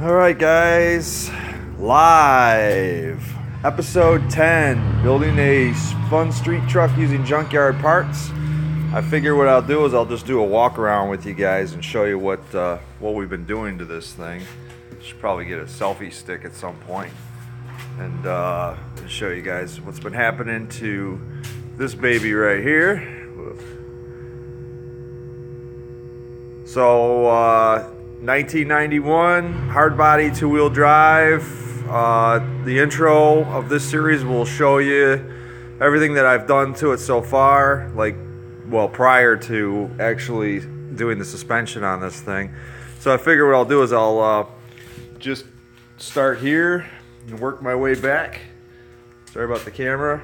Alright guys, live episode 10, building a fun street truck using junkyard parts. I figure what I'll do is I'll just do a walk around with you guys and show you what we've been doing to this thing. Should probably get a selfie stick at some point and show you guys what's been happening to this baby right here. So 1991 hard body two-wheel drive. The intro of this series will show you everything that I've done to it so far, prior to actually doing the suspension on this thing. So I figure what I'll do is I'll just start here and work my way back. Sorry about the camera.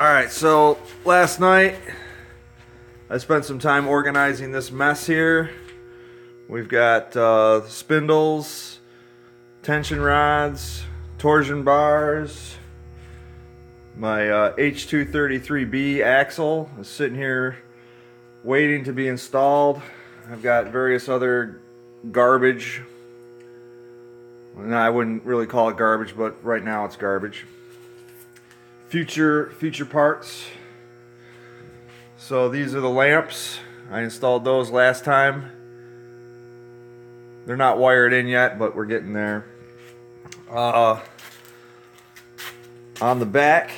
Alright, so last night I spent some time organizing this mess here. We've got spindles, tension rods, torsion bars. My H233B axle is sitting here waiting to be installed. I've got various other garbage. And I wouldn't really call it garbage, but right now it's garbage. Future parts. So these are the lamps. I installed those last time. They're not wired in yet, but we're getting there. On the back,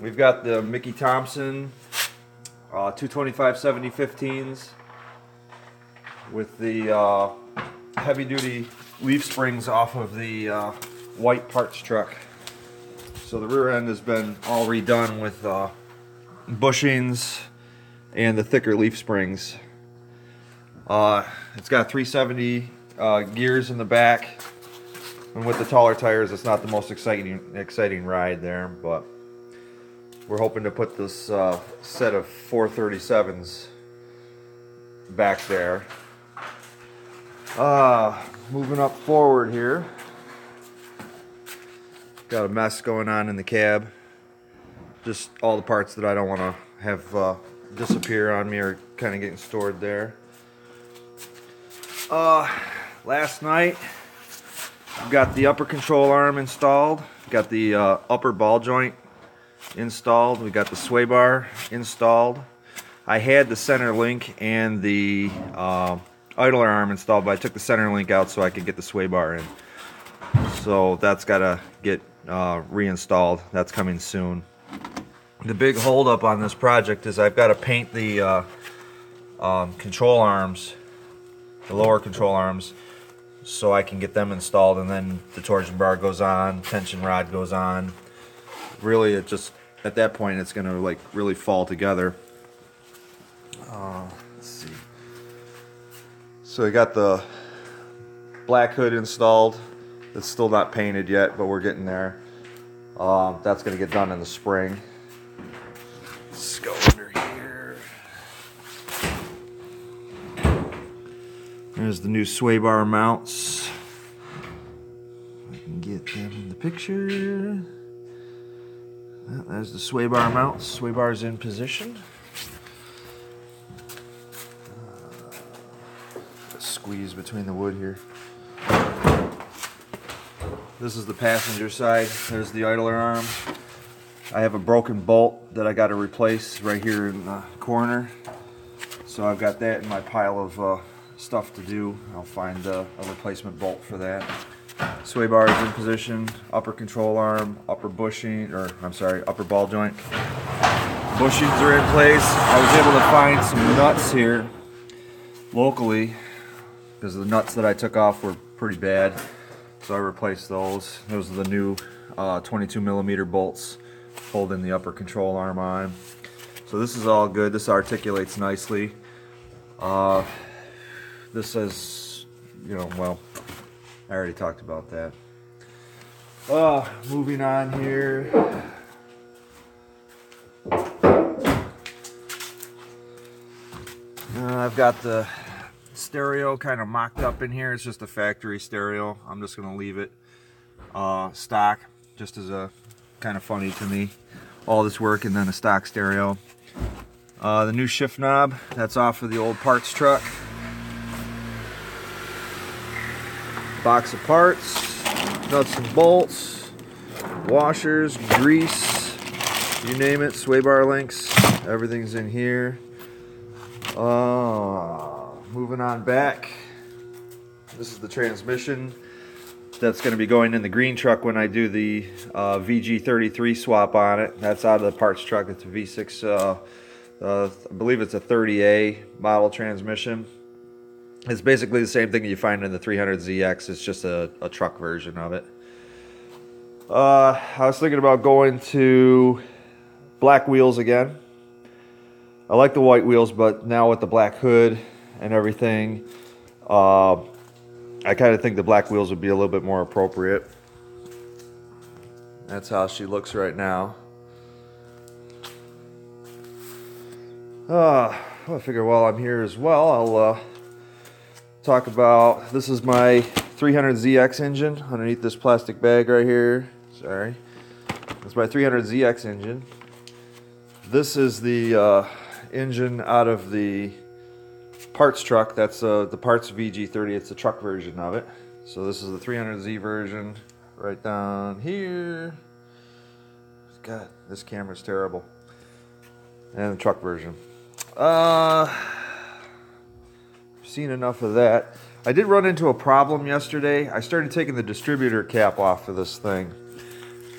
we've got the Mickey Thompson 225/70/15s with the heavy-duty leaf springs off of the white parts truck. So the rear end has been all redone with bushings and the thicker leaf springs. It's got 370 gears in the back, and with the taller tires it's not the most exciting ride there, but we're hoping to put this set of 437s back there. Moving up forward here, got a mess going on in the cab. Just all the parts that I don't want to have disappear on me are kind of getting stored there. Last night, I've got the upper control arm installed. Got the upper ball joint installed. We got the sway bar installed. I had the center link and the idler arm installed, but I took the center link out so I could get the sway bar in. So that's got to get reinstalled. That's coming soon. The big holdup on this project is I've got to paint the control arms, the lower control arms, so I can get them installed, and then the torsion bar goes on, tension rod goes on. Really, it just, at that point, it's going to really fall together. Let's see. So we got the black hood installed. It's still not painted yet, but we're getting there. That's going to get done in the spring. Let's go under here. There's the new sway bar mounts. I can get them in the picture. There's the sway bar mounts. Sway bar's in position. Squeeze between the wood here. This is the passenger side. There's the idler arm. I have a broken bolt that I got to replace right here in the corner. So I've got that in my pile of stuff to do. I'll find a replacement bolt for that. Sway bar is in position. Upper control arm, upper bushing, upper ball joint. Bushings are in place. I was able to find some nuts here locally because the nuts that I took off were pretty bad. So I replaced those. Those are the new 22mm bolts holding the upper control arm on. So this is all good. This articulates nicely. This is, well, I already talked about that. Moving on here. I've got the stereo kind of mocked up in here. It's just a factory stereo. I'm just going to leave it stock, just as a kind of funny to me. All this work and then a stock stereo. The new shift knob, that's off of the old parts truck. Box of parts, nuts and bolts, washers, grease, you name it, sway bar links, everything's in here. Moving on back. This is the transmission that's going to be going in the green truck when I do the VG33 swap on it. That's out of the parts truck. It's a V6, I believe it's a 30A model transmission. It's basically the same thing you find in the 300ZX. It's just a truck version of it. I was thinking about going to black wheels again. I like the white wheels, but now with the black hood and everything, I kind of think the black wheels would be a little bit more appropriate. That's how she looks right now. I figure while I'm here as well, I'll talk about, this is my 300ZX engine underneath this plastic bag right here. Sorry. It's my 300ZX engine. This is the engine out of the parts truck. That's the parts VG30. It's the truck version of it. So this is the 300Z version right down here. God, this camera's terrible. And the truck version. Seen enough of that. I did run into a problem yesterday. I started taking the distributor cap off of this thing,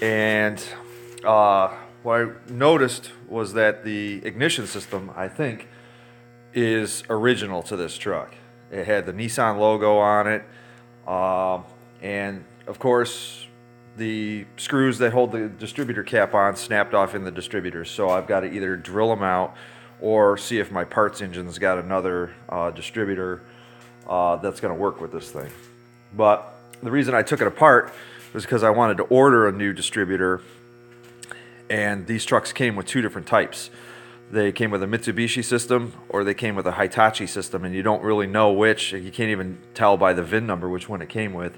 and what I noticed was that the ignition system, I think, is original to this truck. It had the Nissan logo on it, and of course the screws that hold the distributor cap on snapped off in the distributor, so I've got to either drill them out or see if my parts engine's got another distributor that's going to work with this thing. But the reason I took it apart was because I wanted to order a new distributor, and these trucks came with two different types. They came with a Mitsubishi system, or they came with a Hitachi system, and you don't really know which. You can't even tell by the VIN number which one it came with.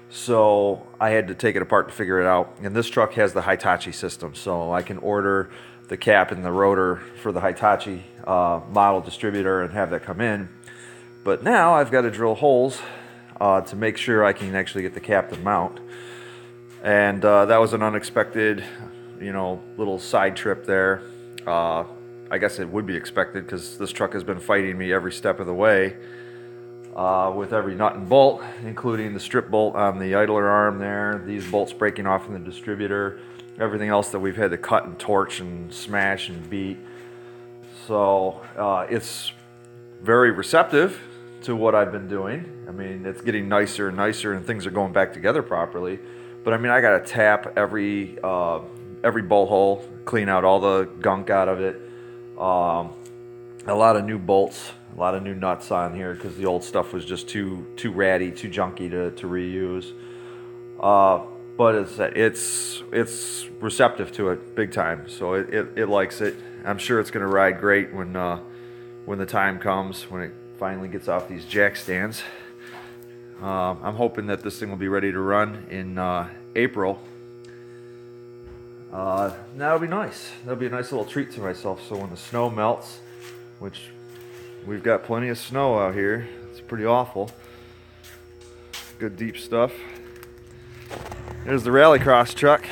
So I had to take it apart to figure it out. And this truck has the Hitachi system, so I can order the cap and the rotor for the Hitachi model distributor and have that come in. But now I've got to drill holes to make sure I can actually get the cap to mount. And that was an unexpected, little side trip there. I guess it would be expected because this truck has been fighting me every step of the way with every nut and bolt, including the strip bolt on the idler arm there, these bolts breaking off in the distributor, everything else that we've had to cut and torch and smash and beat. So it's very receptive to what I've been doing. I mean, it's getting nicer and nicer, and things are going back together properly. But I mean, I got to tap every bolt hole, clean out all the gunk out of it. A lot of new bolts, a lot of new nuts on here because the old stuff was just too ratty, too junky to reuse. But it's receptive to it big time, so it likes it. I'm sure it's going to ride great when the time comes, when it finally gets off these jack stands. I'm hoping that this thing will be ready to run in April. That'll be nice. That'll be a nice little treat to myself. So when the snow melts, which we've got plenty of snow out here, it's pretty awful. Good deep stuff. There's the Rallycross truck.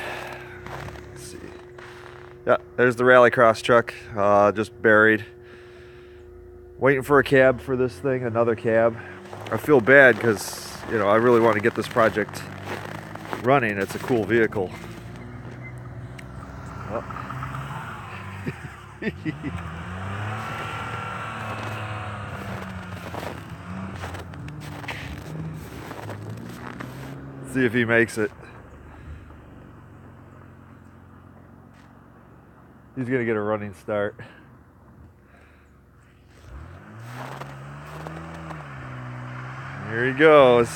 Let's see. Yeah, there's the Rallycross truck, just buried. Waiting for a cab for this thing, another cab. I feel bad because, I really want to get this project running. It's a cool vehicle. Oh. See if he makes it. He's gonna get a running start. Here he goes.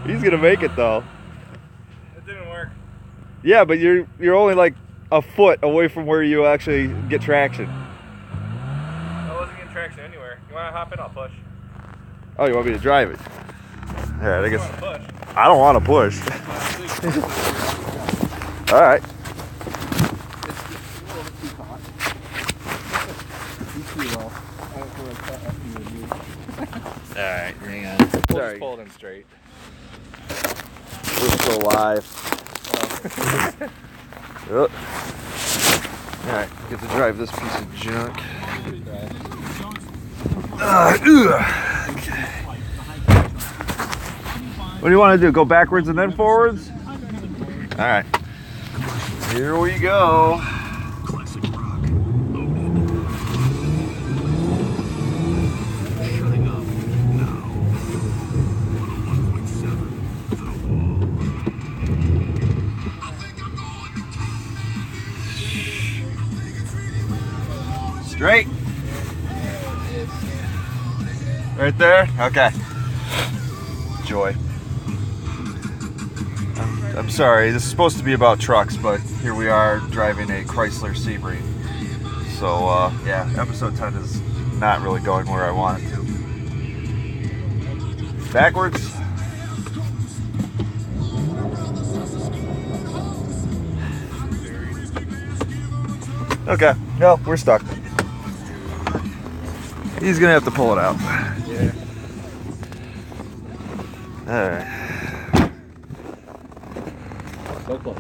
He's gonna make it though. It didn't work. Yeah, but you're only like a foot away from where you actually get traction. I wasn't getting traction anywhere. You want to hop in? I'll push. Oh, you want me to drive it? All right, I guess I don't want to push. All right. All right, hang on. We'll just pull it in straight. We're still live. Oh. All right, get to drive this piece of junk. Okay. What do you want to do? Go backwards and then forwards? All right. Here we go. Classic rock, loaded. Shutting up now. 101.7, the wall. Straight. Right there? Okay. Joy. I'm sorry, this is supposed to be about trucks, but here we are driving a Chrysler Sebring. So, yeah, episode 10 is not really going where I want it to. Backwards. Okay, no, we're stuck. He's gonna have to pull it out. Yeah. Alright. So close.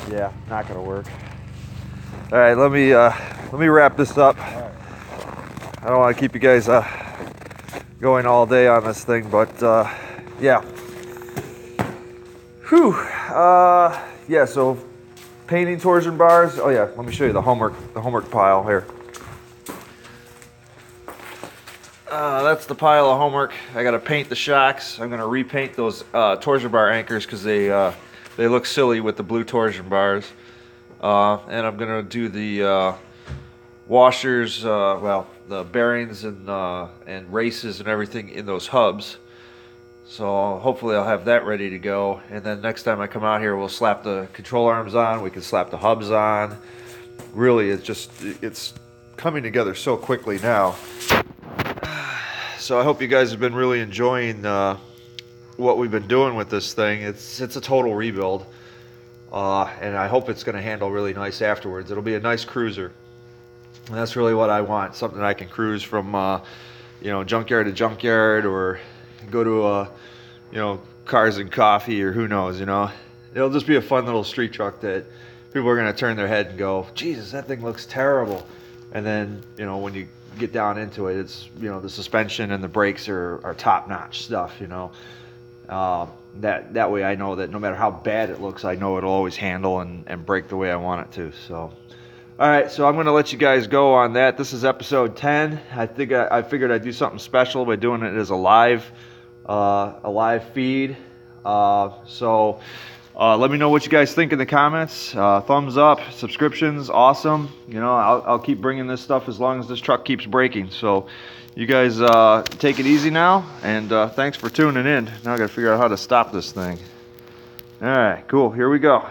Yeah, not gonna work. Alright, let me wrap this up. Alright. I don't want to keep you guys going all day on this thing, but yeah. Whew. Yeah, so painting torsion bars. Oh yeah, let me show you the homework pile here. That's the pile of homework. I gotta paint the shocks. I'm gonna repaint those torsion bar anchors because they look silly with the blue torsion bars. And I'm gonna do the washers, well, the bearings and races and everything in those hubs. So hopefully I'll have that ready to go. And then next time I come out here, we'll slap the control arms on. We can slap the hubs on. Really, it's coming together so quickly now. So I hope you guys have been really enjoying what we've been doing with this thing. It's a total rebuild, and I hope it's going to handle really nice afterwards. It'll be a nice cruiser, and that's really what I want. Something I can cruise from, you know, junkyard to junkyard, or go to you know, Cars and Coffee, or who knows. You know, it'll just be a fun little street truck that people are going to turn their head and go, Jesus, that thing looks terrible. And then, you know, when you get down into it, it's, you know, the suspension and the brakes are top-notch stuff, you know. That way I know that no matter how bad it looks, I know it'll always handle and brake the way I want it to. So, all right, so I'm going to let you guys go on that. This is episode 10. I think I figured I'd do something special by doing it as a live feed. So let me know what you guys think in the comments. Thumbs up, subscriptions, awesome. You know, I'll keep bringing this stuff as long as this truck keeps braking. So you guys take it easy now, and thanks for tuning in. Now I gotta figure out how to stop this thing. All right, cool, here we go.